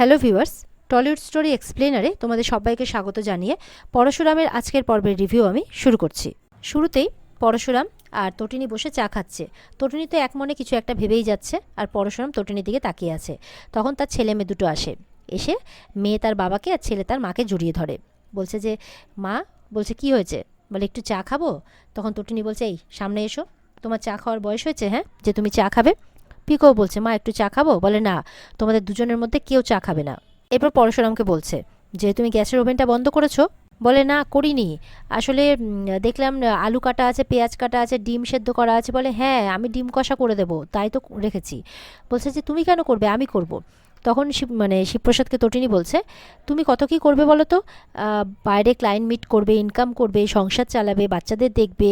Hello viewers, Tollywood story এক্সপ্লেনারে তোমাদের সবাইকে স্বাগত জানিয়ে পরশুরামের আজকের পর্বের রিভিউ আমি শুরু করছি। শুরুতেই পরশুরাম আর তটিনী বসে চা খাচ্ছে। তটিনী তো এক মনে কিছু একটা ভেবেই যাচ্ছে, আর পরশুরাম তটিনীর দিকে তাকিয়ে আছে। তখন তার ছেলে মেয়ে দুটো আসে, এসে মেয়ে তার বাবাকে আর ছেলে তার মাকে জড়িয়ে ধরে। বলছে যে মা, বলছে কি হয়েছে, বলে একটু চা খাবো। তখন তটিনী বলছে এই সামনে এসো, তোমার চা খাওয়ার বয়স হয়েছে হ্যাঁ, যে তুমি চা খাবে। পিকো বলছে মা একটু চা খাবো, বলে না, তোমাদের দুজনের মধ্যে কেউ চা খাবে না। এরপর পরশুরামকে বলছে যে তুমি গ্যাসের ওভেনটা বন্ধ করেছো, বলে না করিনি, আসলে দেখলাম আলু কাটা আছে, পেঁয়াজ কাটা আছে, ডিম সেদ্ধ করা আছে। বলে হ্যাঁ আমি ডিম কষা করে দেবো, তাই তো রেখেছি। বলছে যে তুমি কেন করবে, আমি করব। তখন শিবপ্রসাদকে তটিনী বলছে তুমি কত কী করবে বলো তো, বাইরে ক্লায়েন্ট মিট করবে, ইনকাম করবে, সংসার চালাবে, বাচ্চাদের দেখবে,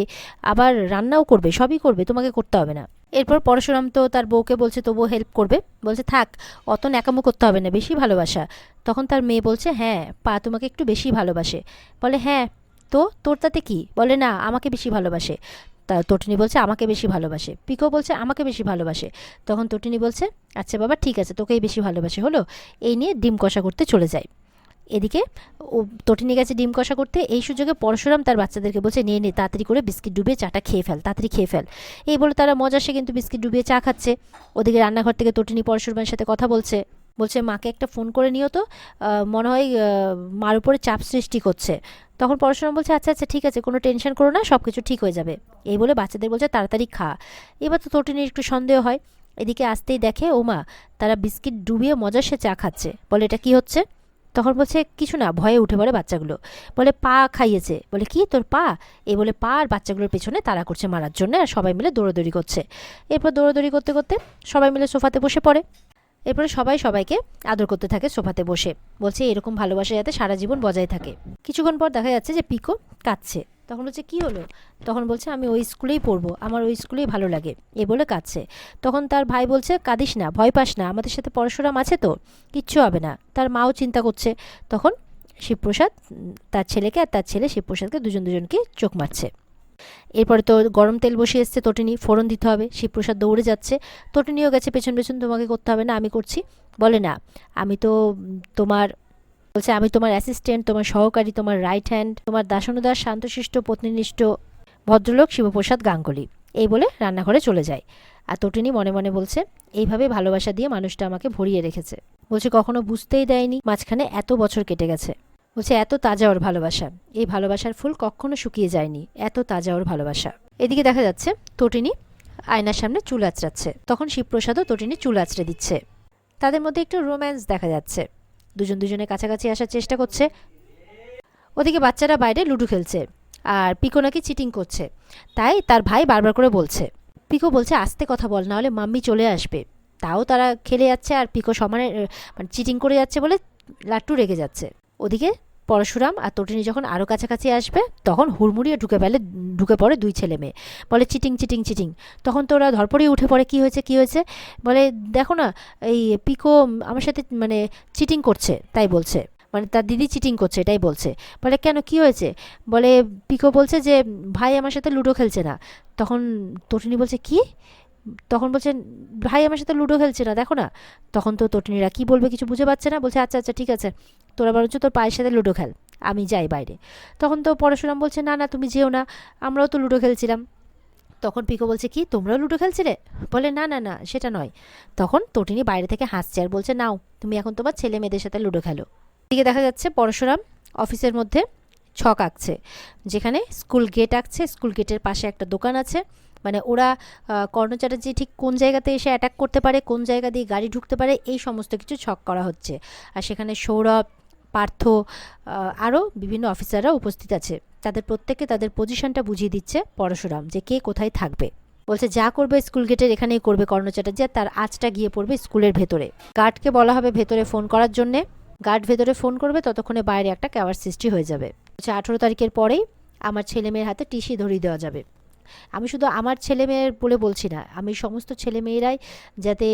আবার রান্নাও করবে, সবই করবে, তোমাকে করতে হবে না। এরপর পরশুরাম তো তার বউকে বলছে তবুও হেল্প করবে। বলছে থাক, অত ন্যাকামো করতে হবে না, বেশি ভালোবাসা। তখন তার মেয়ে বলছে হ্যাঁ পা তোমাকে একটু বেশি ভালোবাসে। বলে হ্যাঁ, তো তোর তাতে কি, বলে না আমাকে বেশি ভালোবাসে। তা তটিনী বলছে আমাকে বেশি ভালোবাসে। পিকো বলছে আমাকে বেশি ভালোবাসে। তখন তটিনী বলছে আচ্ছা বাবা ঠিক আছে, তোকেই বেশি ভালোবাসে হলো। এই নিয়ে ডিম কষা করতে চলে যায়। এদিকে ও তটিনী গেছে ডিম কষা করতে, এই সুযোগে পরশুরাম তার বাচ্চাদেরকে বলছে নিয়ে নে তাড়াতাড়ি করে বিস্কিট ডুবিয়ে চাটা খেয়ে ফেল, তাড়াতাড়ি খেয়ে ফেল। এই বলে তারা মজা সে কিন্তু বিস্কিট ডুবিয়ে চা খাচ্ছে। ওদিকে রান্নাঘর থেকে তটিনী পরশুরামের সাথে কথা বলছে, বলছে মাকে একটা ফোন করে নিও তো, মনে হয় মার উপরে চাপ সৃষ্টি করছে। তখন পরশুরাম বলছে আচ্ছা আচ্ছা ঠিক আছে, কোনো টেনশন করো না, সব কিছু ঠিক হয়ে যাবে। এই বলে বাচ্চাদের বলছে তাড়াতাড়ি খা। এবার তো তটিনীর একটু সন্দেহ হয়। এদিকে আসতেই দেখে ওমা তারা বিস্কিট ডুবিয়ে মজা সে চা খাচ্ছে। বলে এটা কি হচ্ছে। তখন বলছে কিছু না, ভয়ে উঠে পড়ে বাচ্চাগুলো। বলে পা খাইয়েছে। বলে কি তোর পা, এই বলে পা আর বাচ্চাগুলোর পেছনে তাড়া করছে মারার জন্য, আর সবাই মিলে দৌড়াদৌড়ি করছে। এরপর দৌড়াদৌড়ি করতে করতে সবাই মিলে সোফাতে বসে পড়ে। এরপরে সবাই সবাইকে আদর করতে থাকে সোফাতে বসে। বলছে এরকম ভালোবাসা যাতে সারা জীবন বজায় থাকে। কিছুক্ষণ পর দেখা যাচ্ছে যে পিকো কাঁদছে। তখন বলছে কি হলো, তখন বলছে আমি ওই স্কুলেই পড়বো, আমার ওই স্কুলেই ভালো লাগে, এ বলে কাঁদছে। তখন তার ভাই বলছে কাঁদিস না, ভয় পাস না, আমাদের সাথে পরশুরাম আছে তো, কিচ্ছু হবে না। তার মাও চিন্তা করছে। তখন শিবপ্রসাদ তার ছেলেকে আর তার ছেলে শিবপ্রসাদকে দুজনকে চোখ মারছে। এরপরে তো গরম তেল বসিয়ে এসছে তটিনী, ফোড়ন দিতে হবে। শিবপ্রসাদ দৌড়ে যাচ্ছে, তটিনীও গেছে পেছন পেছন, তোমাকে করতে হবে না আমি করছি। বলে না, আমি তো তোমার, বলছে আমি তোমার অ্যাসিস্ট্যান্ট, তোমার সহকারী, তোমার রাইট হ্যান্ড, তোমার দাসানুদাস শান্তশিষ্ট পত্নীনিষ্ঠ ভদ্রলোক শিবপ্রসাদ গাঙ্গুলি। এই বলে রান্নাঘরে চলে যায়। আর তটিনী মনে মনে বলছে এইভাবে ভালোবাসা দিয়ে মানুষটা আমাকে ভরিয়ে রেখেছে। বলছে কখনো বুঝতেই দেয়নি মাঝখানে এত বছর কেটে গেছে। বলছে এত তাজা ওর ভালোবাসা, এই ভালোবাসার ফুল কখনো শুকিয়ে যায়নি, এত তাজা ওর ভালোবাসা। এদিকে দেখা যাচ্ছে তটিনী আয়নার সামনে চুল আঁচড়াচ্ছে। তখন শিবপ্রসাদও তটিনী চুল আঁচড়ে দিচ্ছে। তাদের মধ্যে একটু রোম্যান্স দেখা যাচ্ছে, দুজনের কাছাকাছি আসার চেষ্টা করছে। ওদিকে বাচ্চারা বাইরে লুডো খেলছে, আর পিকো নাকি চিটিং করছে, তাই তার ভাই বারবার করে বলছে। পিকো বলছে আস্তে কথা বল, না হলে মাম্মি চলে আসবে। তাও তারা খেলে যাচ্ছে, আর পিকো সমানে মানে চিটিং করে যাচ্ছে বলে লাট্টু রেগে যাচ্ছে। ওদিকে পরশুরাম আর তটিনী যখন আরও কাছাকাছি আসবে, তখন হুড়মুড়িয়ে ঢুকে পড়ে দুই ছেলে মেয়ে। বলে চিটিং চিটিং চিটিং। তখন তো ওরা ধরপড়িয়ে উঠে পড়ে, কি হয়েছে কি হয়েছে। বলে দেখো না, এই পিকো আমার সাথে মানে চিটিং করছে, তাই বলছে, মানে তার দিদি চিটিং করছে এটাই বলছে। বলে কেন কি হয়েছে, বলে পিকো বলছে যে ভাই আমার সাথে লুডো খেলছে না। তখন তটিনী বলছে কি, তখন বলছে ভাই আমার সাথে লুডো খেলছে না, দেখো না। তখন তো তটিনীরা কি বলবে কিছু বুঝে পাচ্ছে না। বলছে আচ্ছা আচ্ছা ঠিক আছে, তোরা বরঞ্চ তোর পায়ের সাথে লুডো খেল, আমি যাই বাইরে। তখন তো পরশুরাম বলছে না না তুমি যেও না, আমরাও তো লুডো খেলছিলাম। তখন পিকো বলছে কি তোমরাও লুডো খেলছিলে, বলে না না না সেটা নয়। তখন তটিনী বাইরে থেকে হাসছে আর বলছে নাও তুমি এখন তোমার ছেলে মেয়েদের সাথে লুডো খেলো। এদিকে দেখা যাচ্ছে পরশুরাম অফিসের মধ্যে ছক আঁকছে, যেখানে স্কুল গেট আঁকছে। স্কুল গেটের পাশে একটা দোকান আছে, মানে ওরা কর্ণ চ্যাটার্জি ঠিক কোন জায়গাতে এসে অ্যাটাক করতে পারে, কোন জায়গা দিয়ে গাড়ি ঢুকতে পারে, এই সমস্ত কিছু ছক করা হচ্ছে। আর সেখানে সৌরভ, পার্থ, আরও বিভিন্ন অফিসাররা উপস্থিত আছে। তাদের প্রত্যেককে তাদের পজিশনটা বুঝিয়ে দিচ্ছে পরশুরাম, যে কে কোথায় থাকবে। বলছে যা করবে স্কুল গেটের এখানেই করবে কর্ণ চ্যাটার্জি, আর তার আঁচটা গিয়ে পড়বে স্কুলের ভেতরে। গার্ডকে বলা হবে ভেতরে ফোন করার জন্যে, গার্ড ভেতরে ফোন করবে, ততক্ষণে বাইরে একটা ক্যাওয়ার সৃষ্টি হয়ে যাবে। বলছে 18 তারিখের পরেই আমার ছেলে মেয়ের হাতে টিসি ধরিয়ে দেওয়া যাবে। আমি শুধু আমার ছেলে মেয়ের বলে বলছি না, আমি সমস্ত ছেলে মেয়েরাই যাতে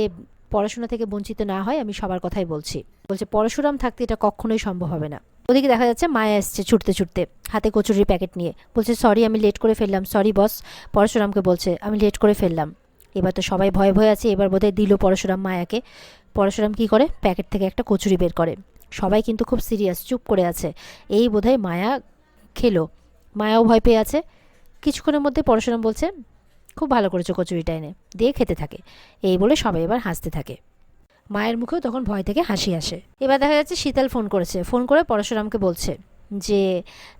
পড়াশোনা থেকে বঞ্চিত না হয়, আমি সবার কথাই বলছি। বলছে পরশুরাম থাকতে এটা কখনোই সম্ভব হবে না। ওদিকে দেখা যাচ্ছে মায়া এসছে ছুটতে ছুটতে, হাতে কচুরির প্যাকেট নিয়ে। বলছে সরি আমি লেট করে ফেললাম, সরি বস। পরশুরামকে বলছে আমি লেট করে ফেললাম। এবার তো সবাই ভয়ে ভয়ে আছে, এবার বোধহয় দিল পরশুরাম মায়াকে। পরশুরাম কি করে, প্যাকেট থেকে একটা কচুরি বের করে। সবাই কিন্তু খুব সিরিয়াস, চুপ করে আছে। এই বোধহয় মায়া খেলো, মায়াও ভয় পেয়ে আছে। কিছুক্ষণের মধ্যে পরশুরাম বলছে, খুব ভালো করেছো কচুরিটা এনে, দিয়ে খেতে থাকে। এই বলে সবাই এবার হাসতে থাকে। মায়ের মুখেও তখন ভয় থেকে হাসি আসে। এবার দেখা যাচ্ছে শীতল ফোন করেছে, ফোন করে পরশুরামকে বলছে যে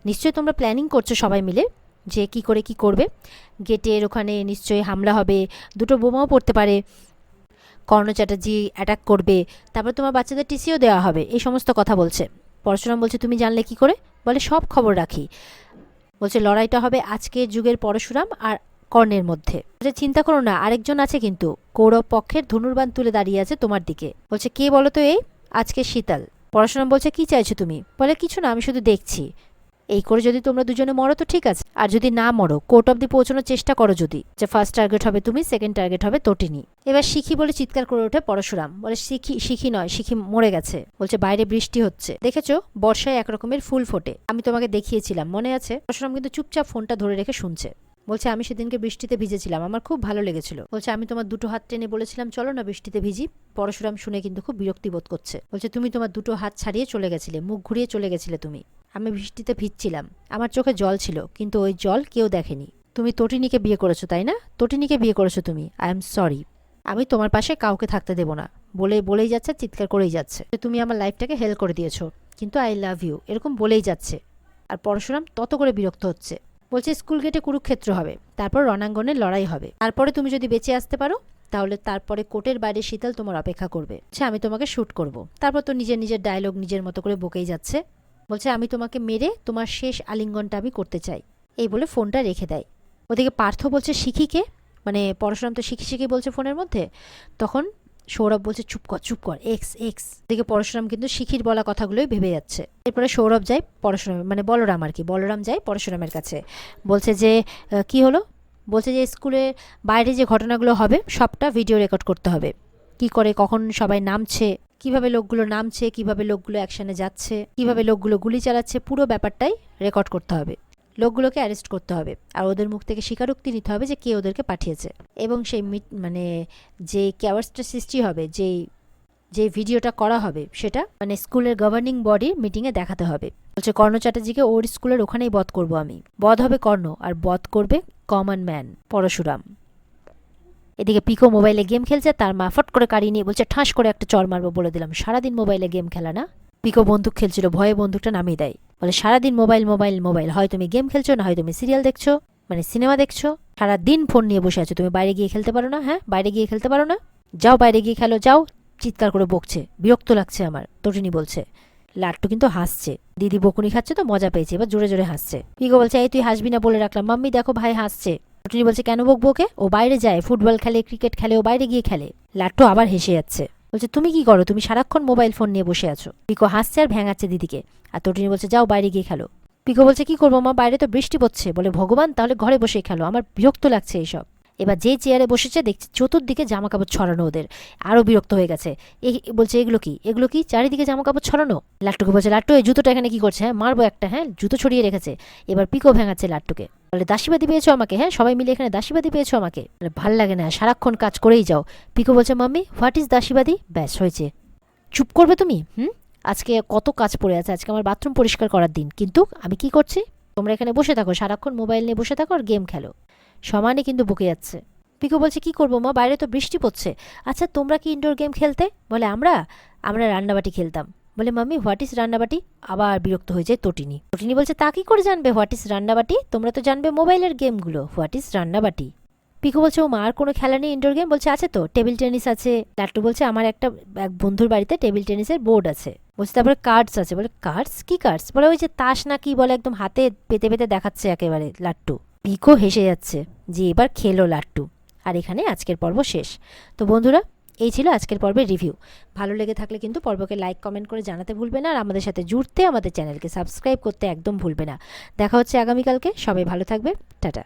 নিশ্চয়ই তোমরা প্ল্যানিং করছো সবাই মিলে যে কি করে কি করবে, গেটের ওখানে নিশ্চয়ই হামলা হবে, দুটো বোমাও পড়তে পারে, কর্ণ চ্যাটার্জি অ্যাটাক করবে, তারপর তোমার বাচ্চাদের টিসিও দেওয়া হবে, এই সমস্ত কথা বলছে। পরশুরাম বলছে তুমি জানলে কি করে? বলে সব খবর রাখি। বলছে লড়াইটা হবে আজকের যুগের পরশুরাম আর কর্ণের মধ্যে। বলছে চিন্তা করো না, আরেকজন আছে কিন্তু, কৌরব পক্ষের ধনুর্বাণ তুলে দাঁড়িয়ে আছে তোমার দিকে। বলছে কে বলো তো? এই আজকে শীতল। পরশুরাম বলছে কি চাইছো তুমি? বলে কিছু না, আমি শুধু দেখছি। এই করে যদি তোমরা দুজনে মরো তো ঠিক আছে, আর যদি না মরো কোর্ট অব্দি পৌঁছানোর চেষ্টা করো যদি, যে ফার্স্ট টার্গেট হবে তুমি, সেকেন্ড টার্গেট হবে তটিনী। এবার শিখি বলে চিৎকার করে ওঠে পরশুরাম। বলে শিখি? শিখি নয়, শিখি মরে গেছে। বলছে বাইরে বৃষ্টি হচ্ছে, দেখেছো বর্ষায় একরকমের ফুল ফোটে, আমি তোমাকে দেখিয়েছিলাম মনে আছে? পরশুরাম কিন্তু চুপচাপ ফোনটা ধরে রেখে শুনছে। বলছে আমি সেদিনকে বৃষ্টিতে ভিজেছিলাম, আমার খুব ভালো লেগেছিল। বলছে আমি তোমার দুটো হাত টেনে বলেছিলাম চলো না বৃষ্টিতে ভিজি। পরশুরাম শুনে কিন্তু খুব বিরক্তি বোধ করছে। বলছে তুমি তোমার দুটো হাত ছাড়িয়ে চলে গেছিলে, মুখ ঘুরিয়ে চলে গেছিলে তুমি। আমি বৃষ্টিতে ভিজছিলাম, আমার চোখে জল ছিল, কিন্তু ওই জল কেউ দেখেনি। তুমি তটিনীকে বিয়ে করেছো তাই না? তটিনীকে বিয়ে করেছো তুমি। আই এম সরি, আমি তোমার পাশে কাউকে থাকতে দেবো না। বলেই যাচ্ছে, চিৎকার করেই যাচ্ছে, তুমি আমার লাইফটাকে হেল করে দিয়েছো, কিন্তু আই লাভ ইউ, এরকম বলেই যাচ্ছে। আর পরশুরাম তত করে বিরক্ত হচ্ছে। বলছে স্কুল গেটে কুরুক্ষেত্র হবে, তারপর রণাঙ্গনে লড়াই হবে, তারপরে তুমি যদি বেঁচে আসতে পারো তাহলে তারপরে কোর্টের বাইরে শীতল তোমার অপেক্ষা করবে। আচ্ছা আমি তোমাকে শ্যুট করব। তারপর তো নিজের নিজের ডায়লগ নিজের মতো করে বকেই যাচ্ছে। বলছে আমি তোমাকে মেরে তোমার শেষ আলিঙ্গনটা আমি করতে চাই। এই বলে ফোনটা রেখে দেয়। ওদিকে পার্থ বলছে শিখিকে, মানে পরশুরাম তো শিখি শিখি বলছে ফোনের মধ্যে। তখন সৌরভ বলছে চুপ কর চুপ কর, এক্স এক্স। এদিকে পরশুরাম কিন্তু শিখির বলা কথাগুলোই ভেবে যাচ্ছে। এরপরে সৌরভ যায় পরশুরাম, মানে বলরাম আর কি, বলরাম যায় পরশুরামের কাছে। বলছে যে কি হলো? বলছে যে স্কুলে বাইরে যে ঘটনাগুলো হবে সবটা ভিডিও রেকর্ড করতে হবে। কি করে কখন সবাই নামছে, কিভাবে লোকগুলো নামছে, কিভাবে লোকগুলো অ্যাকশনে যাচ্ছে, কিভাবে লোকগুলো গুলি চালাচ্ছে, পুরো ব্যাপারটাই রেকর্ড করতে হবে। লোকগুলোকে অ্যারেস্ট করতে হবে, আর ওদের মুখ থেকে স্বীকারোক্তি নিতে হবে যে কে ওদেরকে পাঠিয়েছে। এবং সেই মানে যে ক্যাওয়ার্সটা সৃষ্টি হবে, যে ভিডিওটা করা হবে সেটা মানে স্কুলের গভর্নিং বডির মিটিংয়ে দেখাতে হবে। বলছে কর্ণ চ্যাটার্জিকে ওর স্কুলের ওখানেই বধ করব আমি। বধ হবে কর্ণ, আর বধ করবে কমন ম্যান পরশুরাম। এদিকে পিকো মোবাইলে গেম খেলছে, তার মা ফট করে কাড়িয়ে নিয়ে বলছে ঠাস করে একটা চড় মারবো বলে দিলাম, সারাদিন মোবাইলে গেম খেলা না। পিকো বন্দুক খেলছিল, ভয়ে বন্দুকটা নামিয়ে দেয়। বলে সারাদিন মোবাইল মোবাইল মোবাইল, হয় তুমি গেম খেলছো না হয় তুমি সিরিয়াল দেখছো, মানে সিনেমা দেখছো, সারাদিন ফোন নিয়ে বসে আছো, তুমি বাইরে গিয়ে খেলতে পারো না? হ্যাঁ বাইরে গিয়ে খেলতে পারো না? যাও বাইরে গিয়ে খেলো যাও। চিৎকার করে বকছে, বিরক্ত লাগছে আমার, তটিনী বলছে। লাট্টু কিন্তু হাসছে, দিদি বকুনি খাচ্ছে তো মজা পেয়েছে, এবার জোরে জোরে হাসছে। পিকো বলছে এই তুই হাসবি না বলে রাখলাম, মাম্মি দেখো ভাই হাসছে। তটিনী বলছে কেন বকবো ওকে, ও বাইরে যায়, ফুটবল খেলে ক্রিকেট খেলে, ও বাইরে গিয়ে খেলে। লাট্টু আবার হেসে যাচ্ছে, বলছে তুমি কি করো, তুমি সারাক্ষণ মোবাইল ফোন নিয়ে বসে আছো। পিকো হাসছে আর ভ্যাঙাচ্ছে দিদিকে, আর তটিনী বলছে যাও বাইরে গিয়ে খেলো। পিকো বলছে কি করবো মা, বাইরে তো বৃষ্টি পড়ছে। বলে ভগবান, তাহলে ঘরে বসে খেলো, আমার বিরক্ত লাগছে এইসব। এবার যে চেয়ারে বসেছে দেখছি চতুর্দিকে জামা কাপড় ছড়ানো, ওদের আরো বিরক্ত হয়ে গেছে। বলছে এগুলো কি, এগুলো কি, চারিদিকে জামা কাপড় ছড়ানো। লাট্টুকে বলছে লাট্টু এই জুতোটা এখানে কি করছে? হ্যাঁ মারবো একটা, হ্যাঁ জুতো ছড়িয়ে রেখেছে। এবার পিকো ভেঙাচ্ছে লাট্টুকে, বলে দাসীবাদী পেয়েছো আমাকে, হ্যাঁ সবাই মিলে এখানে দাসীবাদী পেয়েছো আমাকে, ভাল লাগে না, সারাক্ষণ কাজ করেই যাও। পিকো বলছে মাম্মি হোয়াট ইজ দাসীবাদী, ব্যাস হয়েছে, চুপ করবে তুমি। আজকে কত কাজ পড়ে আছে, আজকে আমার বাথরুম পরিষ্কার করার দিন, কিন্তু আমি কি করছি? তোমরা এখানে বসে থাকো, সারাক্ষণ মোবাইল নিয়ে বসে থাকো আর গেম খেলো। সমানে কিন্তু বকে যাচ্ছে। পিকো বলছে কি করবো মা, বাইরে তো বৃষ্টি পড়ছে। আচ্ছা তোমরা কি ইনডোর গেম খেলতে? বলে আমরা রান্নাবাটি খেলতাম। বলে মাম্মি হোয়াট ইজ রান্নাবাটি? আবার বিরক্ত হয়ে যায় তটিনী। তটিনী বলছে তা কি করে জানবে হোয়াট ইজ রান্নাবাটি, তোমরা তো জানবে মোবাইলের গেমগুলো, হোয়াট ইজ রান্নাবাটি। পিকো বলছে ও মা আর কোনো খেলা নেই ইনডোর গেম? বলছে আছে তো, টেবিল টেনিস আছে। লাট্টু বলছে আমার এক বন্ধুর বাড়িতে টেবিল টেনিসের বোর্ড আছে। বলছে তারপরে কার্ডস আছে। বলে কার্ডস, কি কার্ডস? বলে ওই যে তাস না কি বলে, একদম হাতে পেতে পেতে দেখাচ্ছে একেবারে লাট্টু। পিকো হেসে যাচ্ছে যে এবার খেলো লাট্টু। আর এখানে আজকের পর্ব শেষ। তো বন্ধুরা এই ছিল আজকের পর্বের রিভিউ। ভালো লেগে থাকলে কিন্তু পর্বকে লাইক কমেন্ট করে জানাতে ভুলবে না, আর আমাদের সাথে জুড়তে আমাদের চ্যানেলকে সাবস্ক্রাইব করতে একদম ভুলবে না। দেখা হচ্ছে আগামীকালকে, সবাই ভালো থাকবে, টাটা।